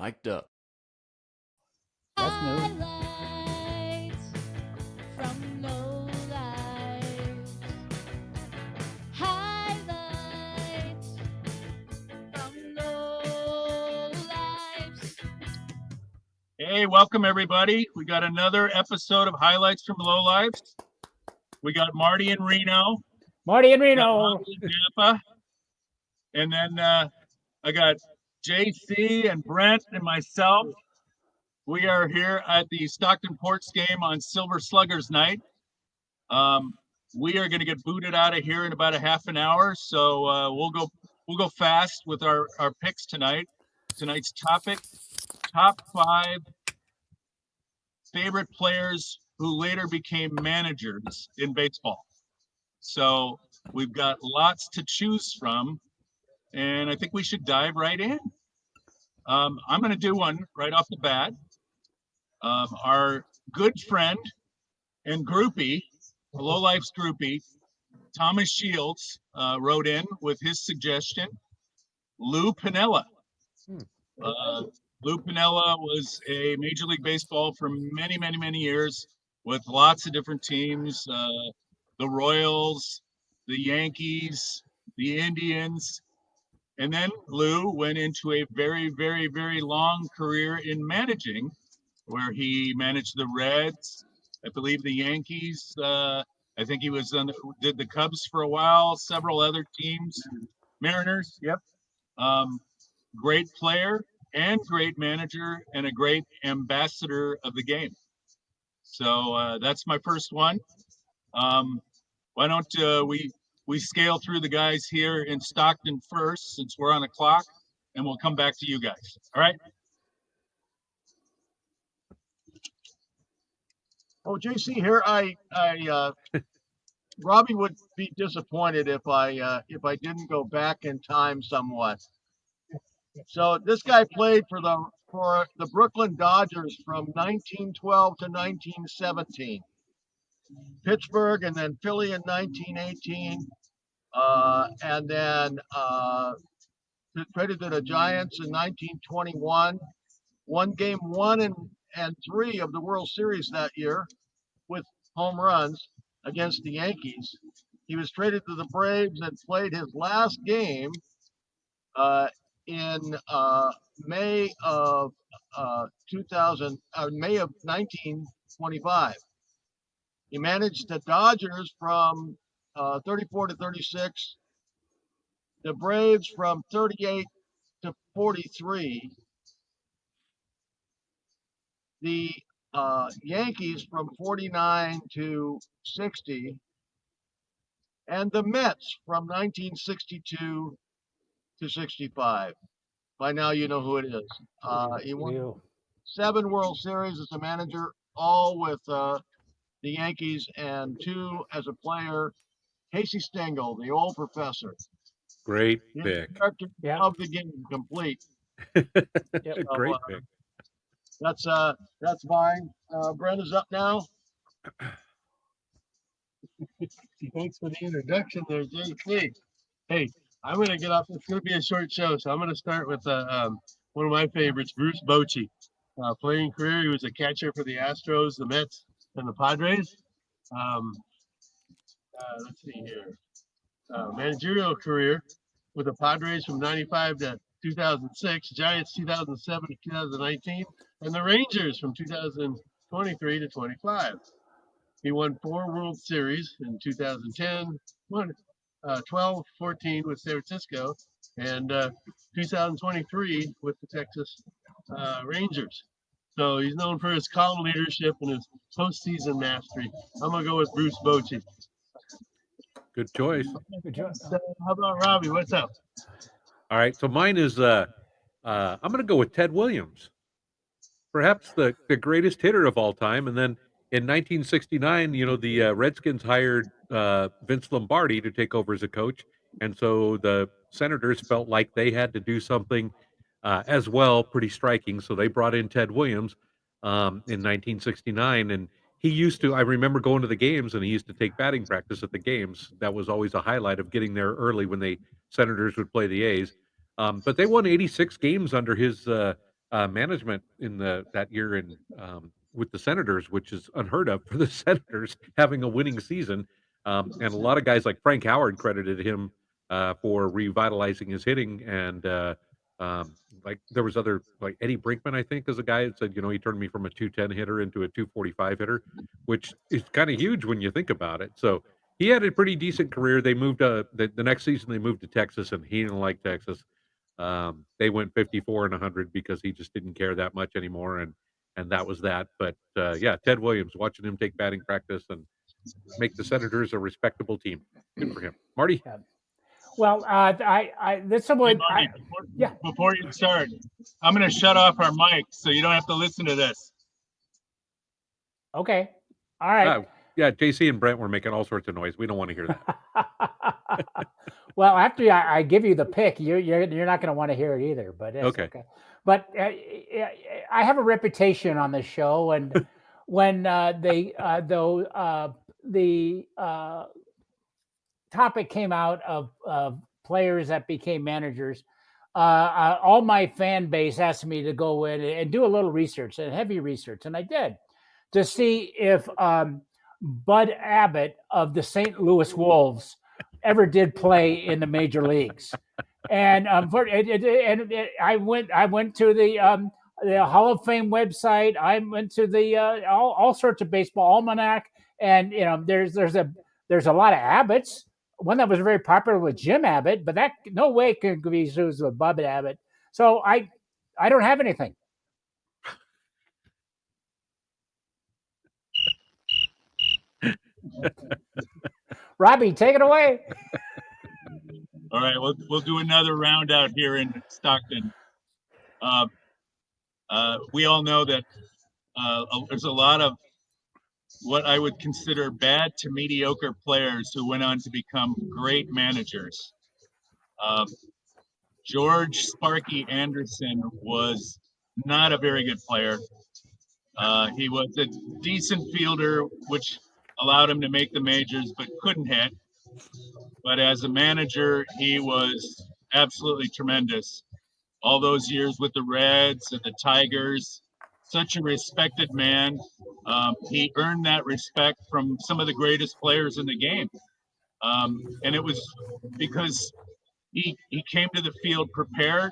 Micdup. That's new. Highlights from Lowlifes. Highlights from Lowlifes. Hey, welcome everybody. We got another episode of Highlights from Lowlifes. We got Marty in Reno, Marty and got Reno. Bobby in Napa, and then I got JC and Brent and myself. We are here at the Stockton Ports game on Silver Sluggers night. We are going to get booted out of here in about a half an hour, so we'll go fast with our picks tonight. Tonight's topic: top 5 favorite players who later became managers in baseball. So we've got lots to choose from, and I think we should dive right in. I'm going to do one right off the bat. Our good friend and groupie, a Lowlifes groupie, Thomas Shields, wrote in with his suggestion, Lou Piniella. Lou Piniella was a Major League Baseball for many, many, many years with lots of different teams, the Royals, the Yankees, the Indians. And then Lou went into a very, very, very long career in managing, where he managed the Reds, I believe the Yankees. I think he did the Cubs for a while, several other teams, Mariners. Yep. Great player and great manager and a great ambassador of the game. So that's my first one. Why don't we scale through the guys here in Stockton first, since we're on the clock, and we'll come back to you guys. All right? Oh, JC here. Robbie would be disappointed if I didn't go back in time somewhat. So this guy played for the Brooklyn Dodgers from 1912 to 1917, Pittsburgh, and then Philly in 1918, and then traded to the Giants in 1921. Won game 1 and 3 of the World Series that year with home runs against the Yankees. He was traded to the Braves and played his last game in May of 1925. He managed the Dodgers from 34 to 36, the Braves from 38 to 43, the Yankees from 49 to 60, and the Mets from 1962 to 65. By now, you know who it is. He won 7 World Series as a manager, all with the Yankees, and 2 as a player. Casey Stengel, the old professor. Great pick. Of the game, complete. Great pick. That's mine. Brent is up now. Thanks for the introduction there, JC. Hey, I'm going to get off. It's going to be a short show, so I'm going to start with one of my favorites, Bruce Bochy. Playing career, he was a catcher for the Astros, the Mets, and the Padres. Let's see here. Managerial career with the Padres from 95 to 2006, Giants 2007 to 2019, and the Rangers from 2023 to 25. He won 4 World Series in 2010, 12, 14 with San Francisco, and 2023 with the Texas Rangers. So he's known for his calm leadership and his postseason mastery. I'm going to go with Bruce Bochy. Good choice. Good job. So how about Robbie? What's up? All right, so mine is I'm going to go with Ted Williams, perhaps the greatest hitter of all time. And then in 1969, the Redskins hired Vince Lombardi to take over as a coach, and so the Senators felt like they had to do something as well, pretty striking. So they brought in Ted Williams in 1969, and he used to. I remember going to the games, and he used to take batting practice at the games. That was always a highlight of getting there early when the Senators would play the A's. But they won 86 games under his management in that year in with the Senators, which is unheard of for the Senators having a winning season. And a lot of guys like Frank Howard credited him for revitalizing his hitting, and um, like there was other like Eddie Brinkman, I think, is a guy that said, he turned me from a 210 hitter into a 245 hitter, which is kind of huge when you think about it. So he had a pretty decent career. They moved the next season they moved to Texas, and he didn't like Texas. They went 54 and 100 because he just didn't care that much anymore, and that was that. But yeah, Ted Williams, watching him take batting practice and make the Senators a respectable team. Good for him, Marty. Yeah. Well, this Hey, would, Marty, yeah, before you start, I'm going to shut off our mics so you don't have to listen to this. okay, all right. Yeah, JC and Brent were making all sorts of noise. We don't want to hear that. Well, after I give you the pick, you're not going to want to hear it either. But that's okay. But I have a reputation on this show, and when the topic came out of players that became managers, all my fan base asked me to go in and do a little research, and heavy research, and I did, to see if Bud Abbott of the St. Louis Wolves ever did play in the major leagues. And I went to the Hall of Fame website. I went to the all sorts of baseball almanac, and there's a lot of Abbotts. One that was very popular was Jim Abbott, but that no way can be used with Bud Abbott. So I don't have anything. Robbie, take it away. All right, we'll do another round out here in Stockton. We all know that there's a lot of what I would consider bad to mediocre players who went on to become great managers. George Sparky Anderson was not a very good player. He was a decent fielder, which allowed him to make the majors, but couldn't hit. But as a manager, he was absolutely tremendous. All those years with the Reds and the Tigers, such a respected man. He earned that respect from some of the greatest players in the game. And it was because he came to the field prepared,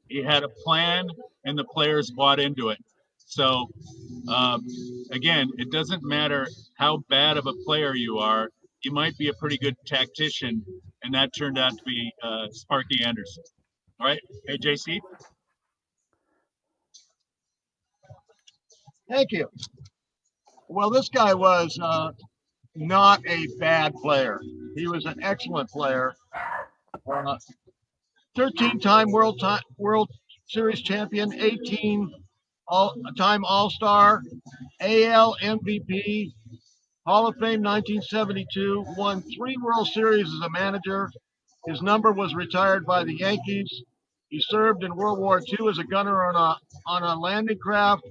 he had a plan, and the players bought into it. So, again, it doesn't matter how bad of a player you are, you might be a pretty good tactician, and that turned out to be Sparky Anderson. All right. Hey, JC. Thank you. Well, this guy was not a bad player. He was an excellent player. 13-time World Series champion, 18-time All-Star, AL MVP, Hall of Fame 1972, won 3 World Series as a manager. His number was retired by the Yankees. He served in World War II as a gunner on a landing craft.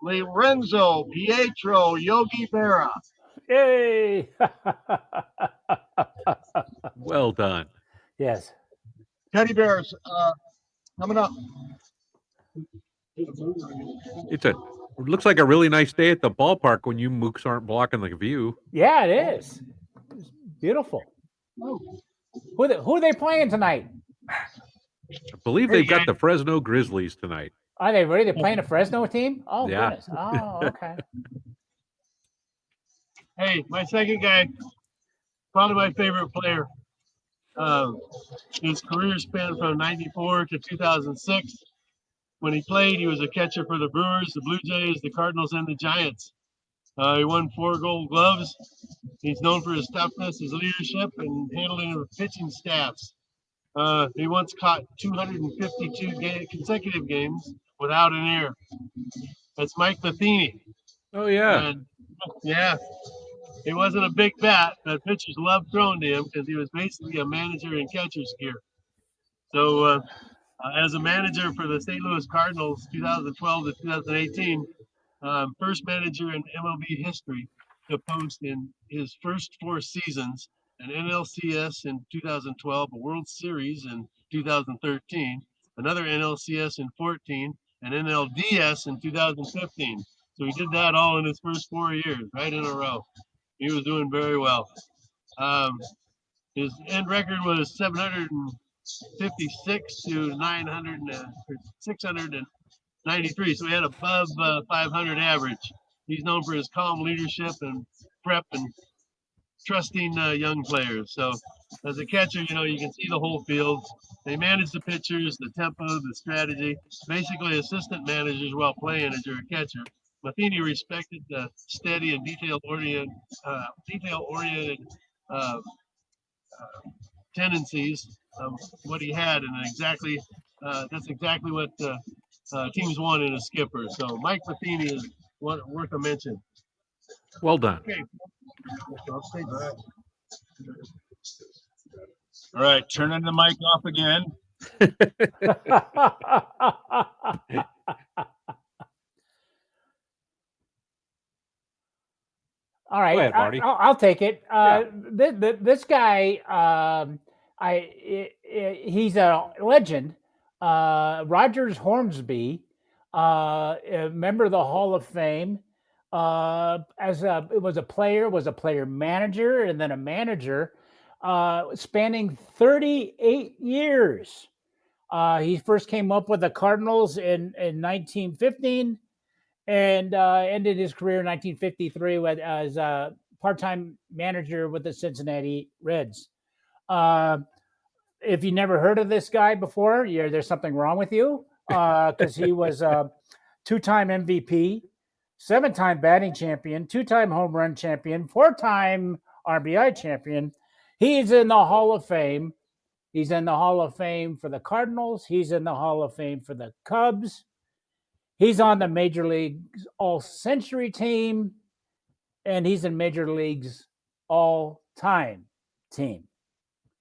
Lorenzo Pietro Yogi Berra. Yay! Well done. Yes. Teddy Bears coming up. It looks like a really nice day at the ballpark when you mooks aren't blocking the view. Yeah, it is. It's beautiful. Who are they playing tonight? I believe they've got the Fresno Grizzlies tonight. Are they ready? They're playing a Fresno team? Oh, Yeah. goodness. Oh, okay. Hey, my second guy, probably my favorite player. His career spanned from 94 to 2006. When he played, he was a catcher for the Brewers, the Blue Jays, the Cardinals, and the Giants. He won 4 Gold Gloves. He's known for his toughness, his leadership, and handling of pitching staffs. He once caught 252 consecutive games without an error. That's Mike Matheny. Oh, yeah. And, yeah, he wasn't a big bat, but pitchers loved throwing to him because he was basically a manager in catcher's gear. So, as a manager for the St. Louis Cardinals, 2012 to 2018, first manager in MLB history to post in his first 4 seasons an NLCS in 2012, a World Series in 2013, another NLCS in 14, and NLDS in 2015. So he did that all in his first 4 years, right in a row. He was doing very well. His end record was 756 to 693. So he had above 500 average. He's known for his calm leadership and prep and trusting young players. So as a catcher, you can see the whole field. They manage the pitchers, the tempo, the strategy. Basically, assistant managers while playing as you're a catcher. Matheny respected the steady and detail-oriented uh, tendencies of what he had, and that's exactly what teams want in a skipper. So Mike Matheny is worth a mention. Well done. Okay. All right, turning the mic off again. All right, Go ahead, Marty. I'll take it. Yeah. This guy, he's a legend. Rogers Hornsby, a member of the Hall of Fame. Was a player manager, and then a manager, spanning 38 years. He first came up with the Cardinals in 1915. And ended his career in 1953 as a part-time manager with the Cincinnati Reds. If you never heard of this guy before, there's something wrong with you, because he was a two-time MVP, 7-time batting champion, 2-time home run champion, 4-time RBI champion. He's in the Hall of Fame. He's in the Hall of Fame for the Cardinals. He's in the Hall of Fame for the Cubs. He's on the Major League's All-Century team, and he's in Major League's all-time team.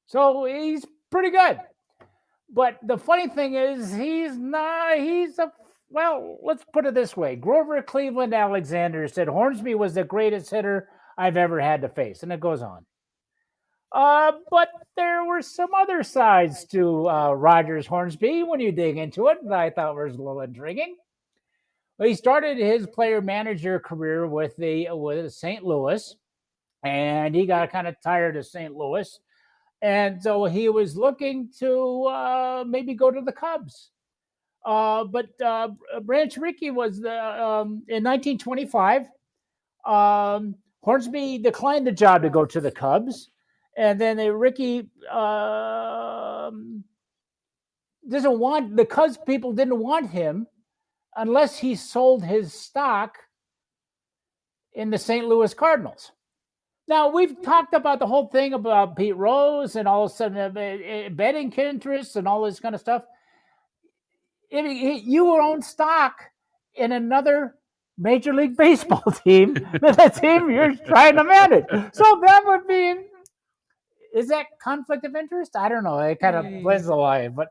So he's pretty good. But the funny thing is, let's put it this way. Grover Cleveland Alexander said Hornsby was the greatest hitter I've ever had to face, and it goes on. But there were some other sides to Rogers Hornsby when you dig into it that I thought was a little intriguing. Well, he started his player-manager career with St. Louis, and he got kind of tired of St. Louis, and so he was looking to maybe go to the Cubs. But Branch Rickey was in 1925. Hornsby declined the job to go to the Cubs, and then Rickey the Cubs people didn't want him unless he sold his stock in the St. Louis Cardinals. Now, we've talked about the whole thing about Pete Rose and all of a sudden betting interests and all this kind of stuff. If you own stock in another Major League Baseball team, the team you're trying to manage. So that would be, is that conflict of interest? I don't know. It kind of blends the line, but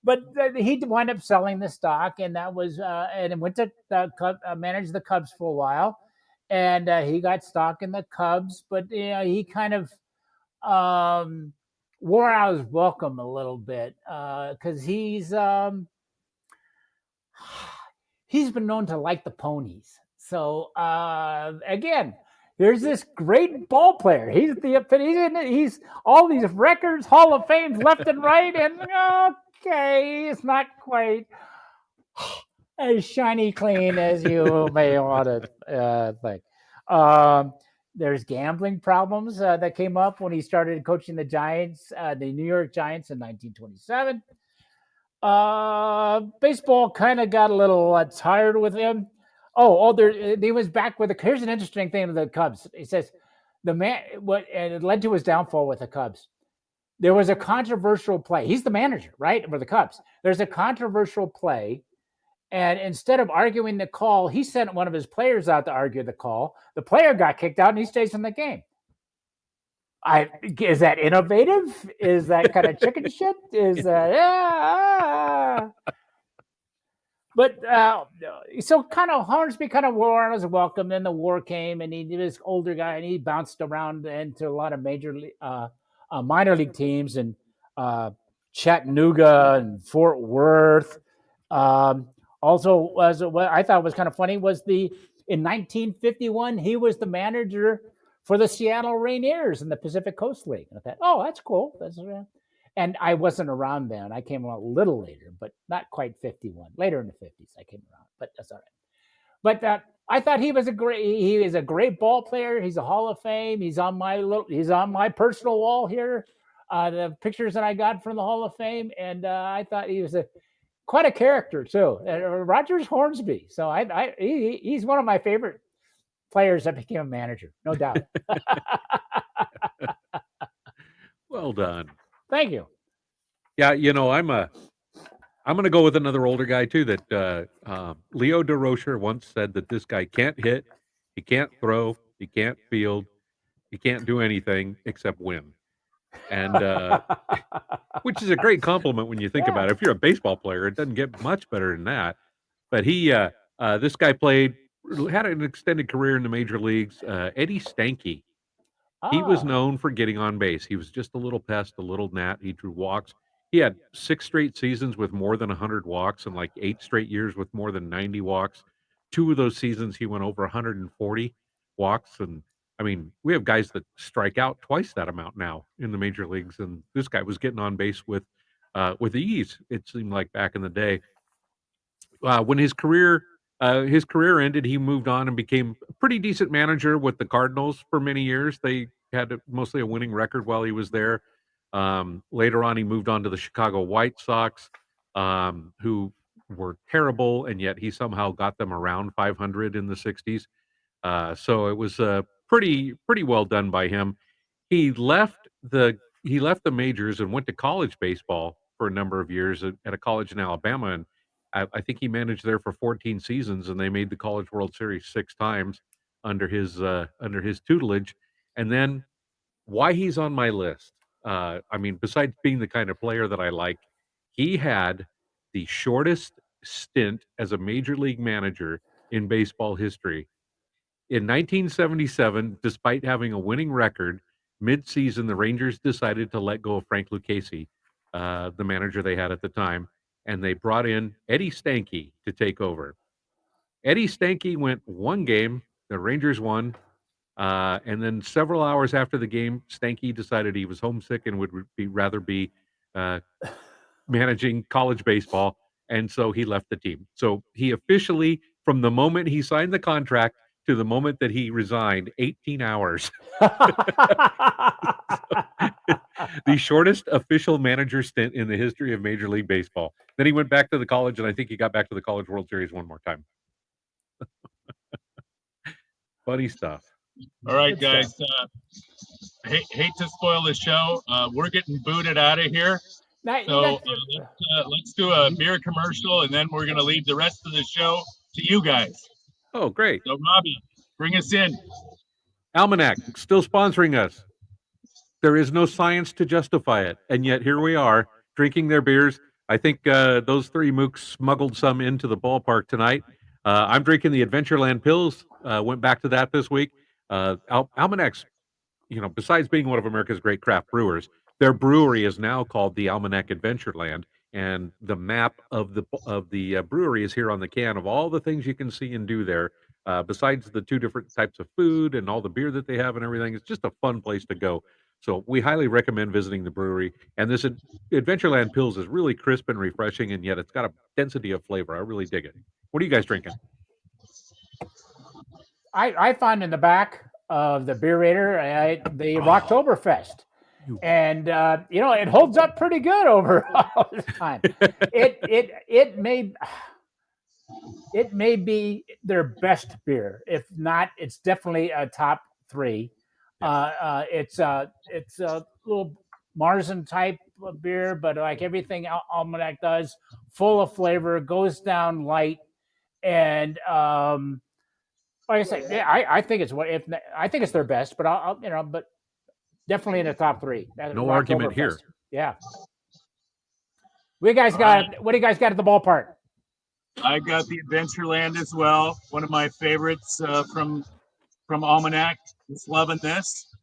but he wound up selling the stock, and that was and went to manage the Cubs for a while, and he got stock in the Cubs, but he kind of wore out his welcome a little bit because he's been known to like the ponies. So again, here's this great ball player. He's all these records, Hall of Fames left and right, and okay, it's not quite as shiny clean as you may want to think. There's gambling problems that came up when he started coaching the Giants, the New York Giants in 1927. Baseball kind of got a little tired with him. He was back with here's an interesting thing with the Cubs. He says and it led to his downfall with the Cubs. There was a controversial play. He's the manager, right, for the Cubs. There's a controversial play, and instead of arguing the call, he sent one of his players out to argue the call. The player got kicked out, and he stays in the game. Is that innovative? Is that kind of chicken shit? Is that But so kind of Hornsby kind of wore on his welcome. Then the war came, and he was older guy, and he bounced around into a lot of minor league teams in Chattanooga and Fort Worth, Also, was what I thought was kind of funny was in 1951 he was the manager for the Seattle Rainiers in the Pacific Coast League. And I thought, oh, that's cool. And I wasn't around then. I came around a little later, but not quite 51. Later in the 50s, I came around, but that's all right. But I thought he is a great ball player. He's a Hall of Fame. He's on my personal wall here. The pictures that I got from the Hall of Fame, and I thought he was quite a character too. Rogers Hornsby. So he's one of my favorite players that became a manager, no doubt. Well done. Thank you. Yeah, I'm going to go with another older guy too. That Leo DeRocher once said that this guy can't hit, he can't throw, he can't field, he can't do anything except win. And which is a great compliment when you think about it. If you're a baseball player, it doesn't get much better than that. But this guy had an extended career in the major leagues. Eddie Stanky. He was known for getting on base. He was just a little pest, a little gnat. He drew walks. He had 6 straight seasons with more than 100 walks and like 8 straight years with more than 90 walks. 2 of those seasons he went over 140 walks. And I mean, we have guys that strike out twice that amount now in the major leagues, and this guy was getting on base with ease. It seemed like back in the day. When his career ended, he moved on and became a pretty decent manager with the Cardinals for many years. They had mostly a winning record while he was there. Later on, he moved on to the Chicago White Sox, who were terrible, and yet he somehow got them around 500 in the 60s. So it was pretty well done by him. He left the majors and went to college baseball for a number of years at a college in Alabama, and I think he managed there for 14 seasons, and they made the College World Series 6 times under his tutelage. And then why he's on my list, I mean, besides being the kind of player that I like, he had the shortest stint as a major league manager in baseball history. In 1977, despite having a winning record, mid-season, the Rangers decided to let go of Frank Lucchesi, the manager they had at the time, and they brought in Eddie Stanky to take over. Eddie Stanky went 1 game, the Rangers won, and then several hours after the game, Stanky decided he was homesick and would rather be uh, managing college baseball, and so he left the team. So he officially, from the moment he signed the contract to the moment that he resigned, 18 hours. The shortest official manager stint in the history of Major League Baseball. Then he went back to the college, and I think he got back to the College World Series one more time. Funny stuff. All right, guys. Hate to spoil the show. We're getting booted out of here. So let's do a beer commercial, and then we're going to leave the rest of the show to you guys. Oh, great. So, Robbie, bring us in. Almanac, still sponsoring us. There is no science to justify it, and yet here we are, drinking their beers. I think those 3 mooks smuggled some into the ballpark tonight. I'm drinking the Adventureland Pills. Went back to that this week. Almanac's, besides being one of America's great craft brewers, their brewery is now called the Almanac Adventureland, and the map of the brewery is here on the can of all the things you can see and do there. Besides the 2 different types of food and all the beer that they have and everything, it's just a fun place to go. So we highly recommend visiting the brewery. And this Adventureland Pills is really crisp and refreshing, and yet it's got a density of flavor. I really dig it. What are you guys drinking? I found in the back of the beer raider the Rocktoberfest, and it holds up pretty good over all this time. It may be their best beer. If not, it's definitely a top 3. It's a little Marzen type of beer, but like everything Almanac does, full of flavor, goes down light, and like I say, I think it's their best, but but definitely in the top 3. No argument here. Yeah. What do you guys got at the ballpark? I got the Adventureland as well. One of my favorites from Almanac. Just loving this.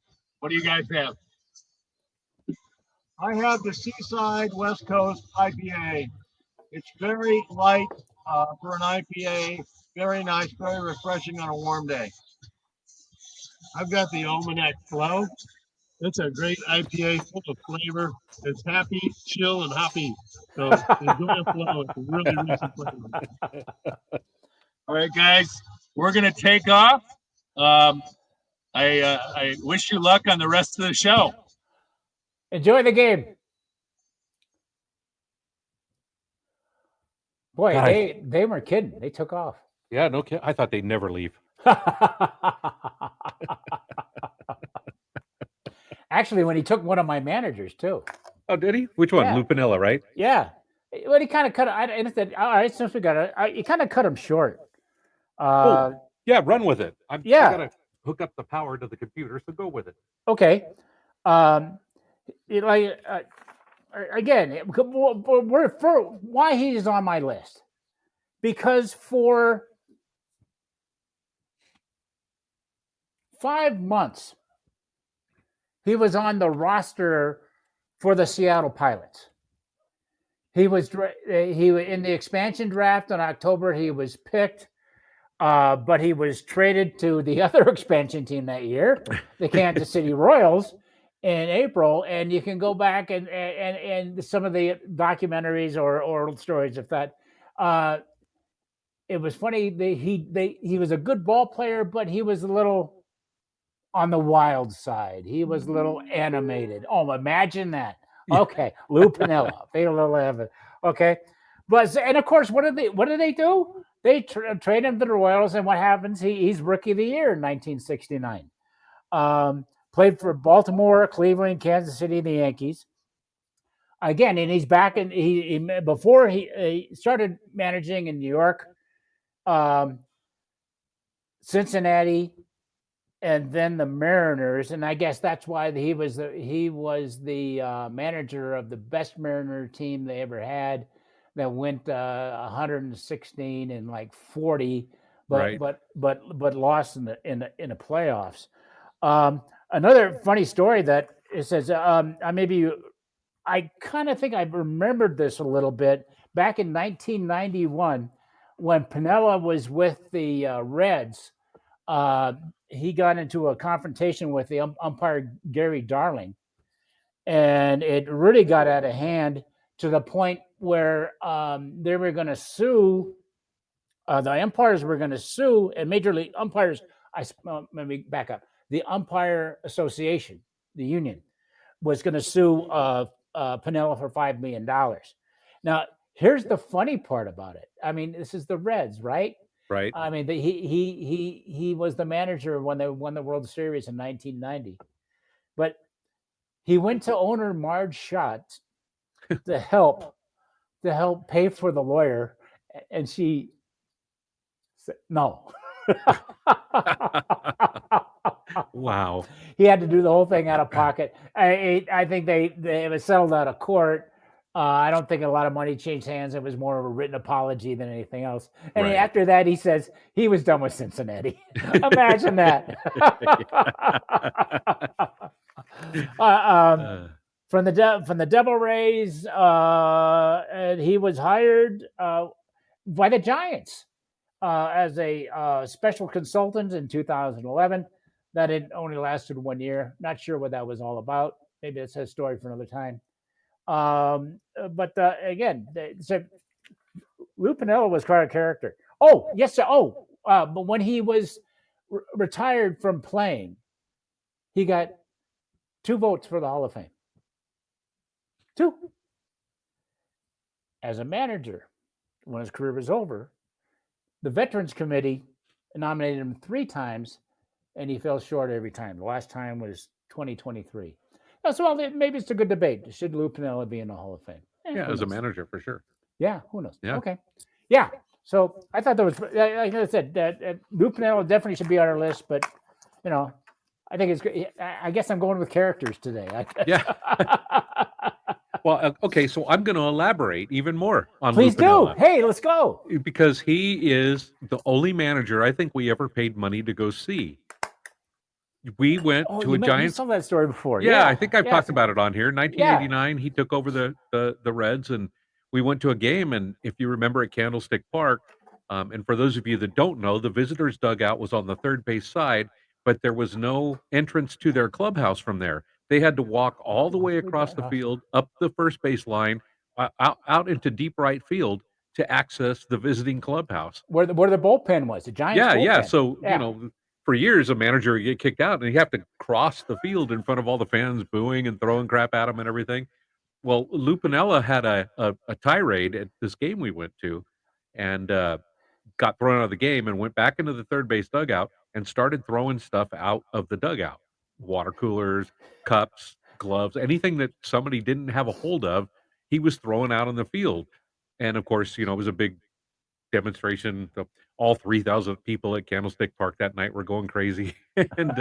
What do you guys have? I have the Seaside West Coast IPA. It's very light for an IPA. Very nice, very refreshing on a warm day. I've got the Almanac Flow. It's a great IPA full of flavor. It's happy, chill, and hoppy. So enjoy a Flow. It's a really recent flavor. All right, guys, we're gonna take off. I wish you luck on the rest of the show. Enjoy the game. Boy, God, they weren't kidding. They took off. Yeah, no kidding. I thought they'd never leave. Actually, when he took one of my managers too. Oh, did he? Which one? Yeah. Lou Piniella, right? Yeah. Well, he kind of cut. I said, all right, since we got it, he kind of cut him short. Yeah, run with it. I gotta hook up the power to the computer, so go with it. Okay. Again, for why he's on my list, because for 5 months he was on the roster for the Seattle Pilots. He was in the expansion draft in October. He was picked, but he was traded to the other expansion team that year, the Kansas City Royals, in April. And you can go back and some of the documentaries or oral stories of that. It was funny. He was a good ball player, but he was a little on the wild side. He was a little animated. Oh, imagine that. Okay, Lou Piniella, okay, but and of course, what do they do? They trade him to the Royals, and what happens? He's Rookie of the Year in 1969. Played for Baltimore, Cleveland, Kansas City, and the Yankees. Again, and he's back in before he started managing in New York, Cincinnati, and then the Mariners, and I guess that's why he was the manager of the best Mariner team they ever had, that went 116 and like 40, but lost in the playoffs. Another funny story that it says I kind of think I remembered this a little bit back in 1991 when Piniella was with the Reds. He got into a confrontation with the umpire Gary Darling, and it really got out of hand to the point where they were going to sue. The umpires were going to sue, and Major League umpires. Let me back up. The Umpire Association, the union, was going to sue Piniella for $5 million. Now, here's the funny part about it. I mean, this is the Reds, right? Right. I mean, he was the manager when they won the World Series in 1990, but he went to owner Marge Schott to help pay for the lawyer, and she said no. Wow. He had to do the whole thing out of pocket. I think it was settled out of court. I don't think a lot of money changed hands. It was more of a written apology than anything else. And after that, he says he was done with Cincinnati. Imagine that. From the Devil Rays, and he was hired by the Giants as a special consultant in 2011. That it only lasted 1 year. Not sure what that was all about. Maybe it's a story for another time. But again, so Lou Piniella was quite a character. Oh, yes. But when he was retired from playing, he got 2 votes for the Hall of Fame. 2. As a manager, when his career was over, the Veterans Committee nominated him 3 times, and he fell short every time. The last time was 2023. So maybe it's a good debate. Should Lou Piniella be in the Hall of Fame? Yeah, as a manager, for sure. Yeah, who knows? Yeah. Okay. Yeah. So I thought that was, like I said, that Lou Piniella definitely should be on our list, but, I think it's great. I guess I'm going with characters today. Yeah. Well, okay, so I'm going to elaborate even more on Please Lou Piniella. do. Hey, let's go. Because he is the only manager I think we ever paid money to go see. We went to a Giants. You told that story before. Yeah, I think I've talked about it on here. 1989, he took over the Reds, and we went to a game, and if you remember at Candlestick Park, and for those of you that don't know, the visitors' dugout was on the third base side, but there was no entrance to their clubhouse from there. They had to walk all the way across the field, up the first base line, out into deep right field to access the visiting clubhouse. Where the bullpen was, the Giants Yeah, yeah. bullpen. So, Yeah. for years, a manager would get kicked out, and you have to cross the field in front of all the fans booing and throwing crap at him and everything. Well, Lou Piniella had a tirade at this game we went to, and got thrown out of the game and went back into the third base dugout and started throwing stuff out of the dugout. Water coolers, cups, gloves, anything that somebody didn't have a hold of, he was throwing out on the field. And of course, it was a big demonstration. All 3,000 people at Candlestick Park that night were going crazy, and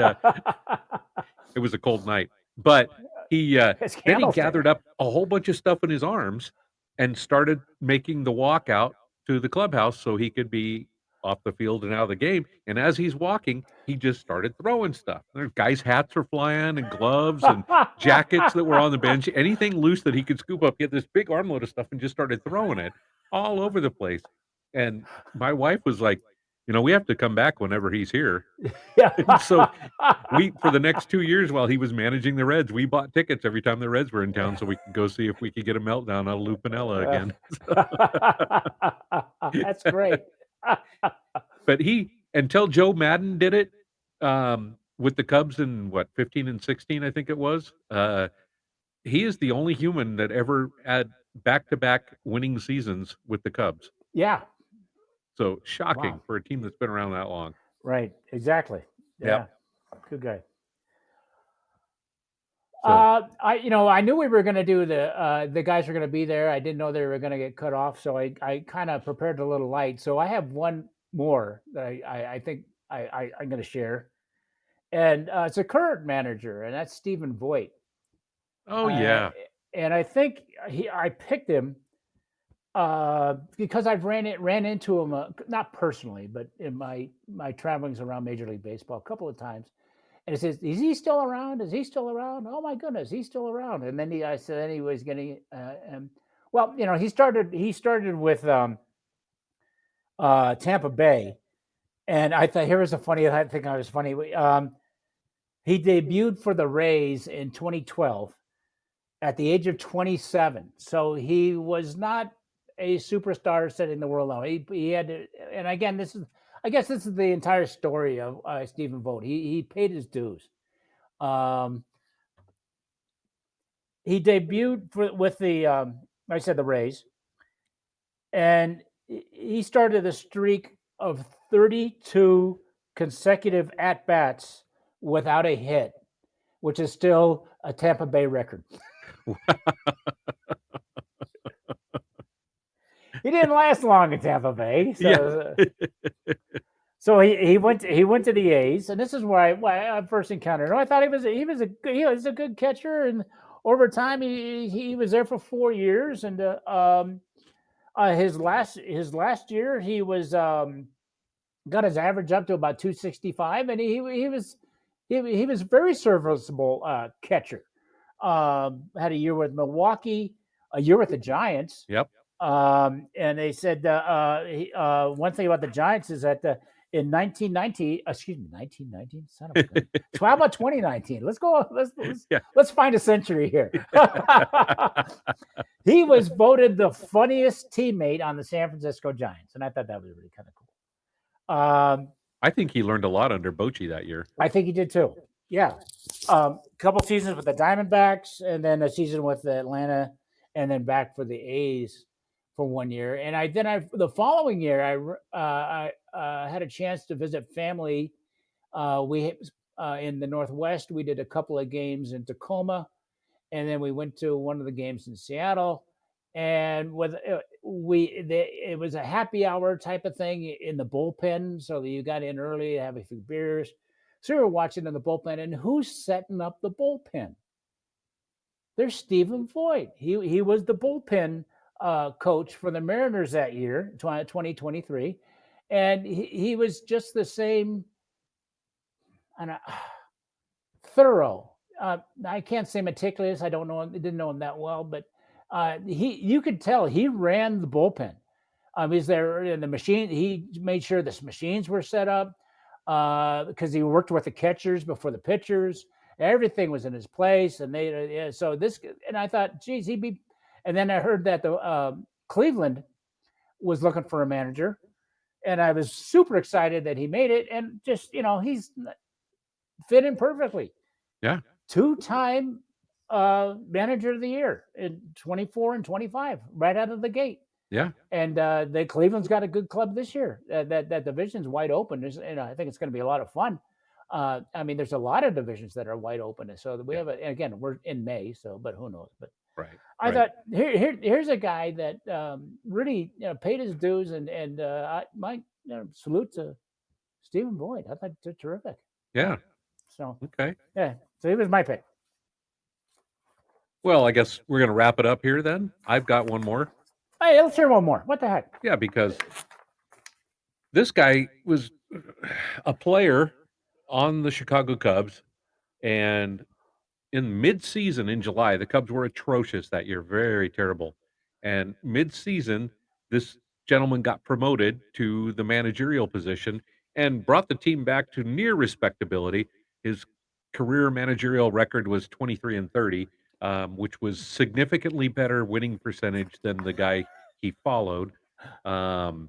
it was a cold night. But he It's then he Candlestick. gathered up a whole bunch of stuff in his arms and started making the walk out to the clubhouse so he could be off the field and out of the game. And as he's walking, he just started throwing stuff. There's guys' hats were flying and gloves and jackets that were on the bench. Anything loose that he could scoop up, he had this big armload of stuff and just started throwing it all over the place. And my wife was like, we have to come back whenever he's here. And so for the next 2 years while he was managing the Reds, we bought tickets every time the Reds were in town so we could go see if we could get a meltdown out of Lou Piniella again. That's great. But until Joe Madden did it, with the Cubs in 15 and 16, I think it was, he is the only human that ever had back-to-back winning seasons with the Cubs. Yeah. So shocking Wow. for a team that's been around that long. Right. Exactly. Yeah. Good guy. So, I knew we were going to do the guys were going to be there. I didn't know they were going to get cut off, so I kind of prepared a little light. So I have one more that I think I'm going to share, and it's a current manager, and that's Stephen Voigt. oh yeah, And I think I picked him because I've ran into him not personally, but in my travelings around Major League Baseball a couple of times. And it says, "Is he still around? Is he still around? Oh my goodness, he's still around." And then I said, then he was getting, he started with Tampa Bay, and I thought here was a funny. I think I was funny. He debuted for the Rays in 2012 at the age of 27, so he was not a superstar setting the world on. He had to, and again, I guess this is the entire story of Stephen Vogt. He paid his dues. He debuted with the the Rays, and he started a streak of 32 consecutive at bats without a hit, which is still a Tampa Bay record. He didn't last long in Tampa Bay. So, so he went to the A's, and this is why I first encountered him. I thought he was a good catcher, and over time he was there for 4 years, and his last year he was got his average up to about 265, and he was a very serviceable catcher. Had a year with Milwaukee, a year with the Giants. Yep. And they said one thing about the Giants is that in 1919, son of a gun. So how about 2019? Let's go. Let's find a century here. He was voted the funniest teammate on the San Francisco Giants, and I thought that was really kind of cool. I think he learned a lot under Bochy that year. I think he did too. Yeah, couple seasons with the Diamondbacks, and then a season with Atlanta, and then back for the A's for 1 year. And the following year I had a chance to visit family. We in the Northwest. We did a couple of games in Tacoma, and then we went to one of the games in Seattle. And it was a happy hour type of thing in the bullpen, so that you got in early, have a few beers. So we were watching in the bullpen, and who's setting up the bullpen? There's Stephen Voigt. He was the bullpen coach for the Mariners that year, 2023, and he was just the same, thorough. I can't say meticulous. I don't know him. I didn't know him that well, but You could tell he ran the bullpen. He's there in the machine. He made sure the machines were set up because he worked with the catchers before the pitchers. Everything was in his place, and so this. And I thought, geez, he'd be. And then I heard that the Cleveland was looking for a manager, and I was super excited that he made it. And just he's fit in perfectly. Yeah. 2-time manager of the year in 24 and 25, right out of the gate. Yeah. And the Cleveland's got a good club this year. That division's wide open. I think it's going to be a lot of fun. There's a lot of divisions that are wide open. So we have again, we're in May, but who knows? But right. I thought here's a guy that really paid his dues, and my salute to Stephen Boyd. I thought they're terrific. Yeah. So okay. Yeah. So he was my pick. Well, I guess we're going to wrap it up here then. I've got one more. Hey, let's hear one more. What the heck? Yeah, because this guy was a player on the Chicago Cubs, and in mid-season in July, the Cubs were atrocious that year, very terrible. And mid-season, this gentleman got promoted to the managerial position and brought the team back to near respectability. His career managerial record was 23-30, which was significantly better winning percentage than the guy he followed. And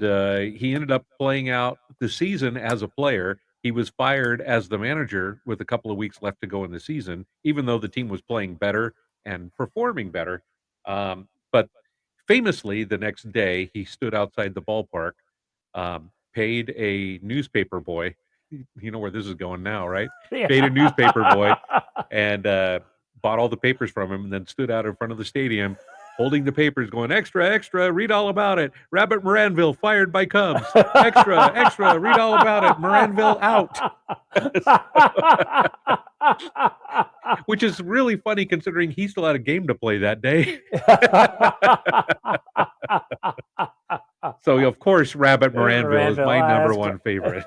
he ended up playing out the season as a player. He was fired as the manager with a couple of weeks left to go in the season, even though the team was playing better and performing better. But famously, the next day, he stood outside the ballpark, paid a newspaper boy. You know where this is going now, right? Yeah. Paid a newspaper boy and bought all the papers from him, and then stood out in front of the stadium holding the papers, going, extra, extra, read all about it. Rabbit Moranville fired by Cubs. Extra, extra, read all about it. Moranville out. Which is really funny considering he still had a game to play that day. So, of course, Rabbit Moranville is my number one favorite.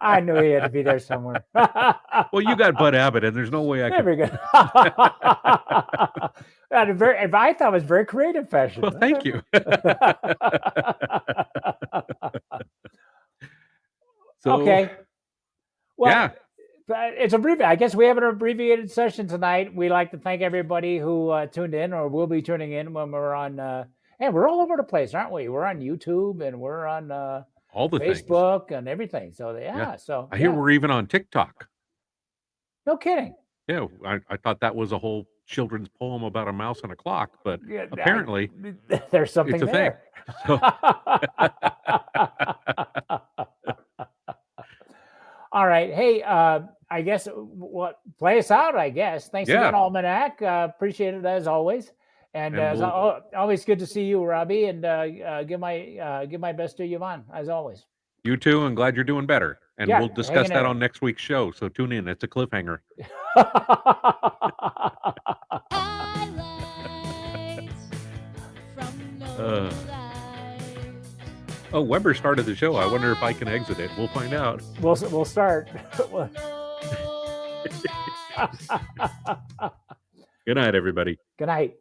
I knew he had to be there somewhere. Well, you got Bud Abbott, and there's no way I could. There we go. I thought it was very creative fashion. Well, thank you. So, okay. Well, yeah. It's abbreviated. I guess we have an abbreviated session tonight. We like to thank everybody who tuned in or will be tuning in when we're on. Hey, we're all over the place, aren't we? We're on YouTube and we're on all the Facebook things. And everything. So yeah. So I hear we're even on TikTok. No kidding. Yeah, I thought that was a whole children's poem about a mouse and a clock, but apparently there's something it's a there. Thing. So. All right. Hey, I guess play us out, I guess. Thanks again, Almanac. Appreciate it as always. And always good to see you, Robbie, and give my best to Yvonne, as always. You too, and glad you're doing better. And we'll discuss that on next week's show, so tune in. It's a cliffhanger. Highlights from Lowlifes. Oh, Weber started the show. I wonder if I can exit it. We'll find out. We'll start. Good night, everybody. Good night.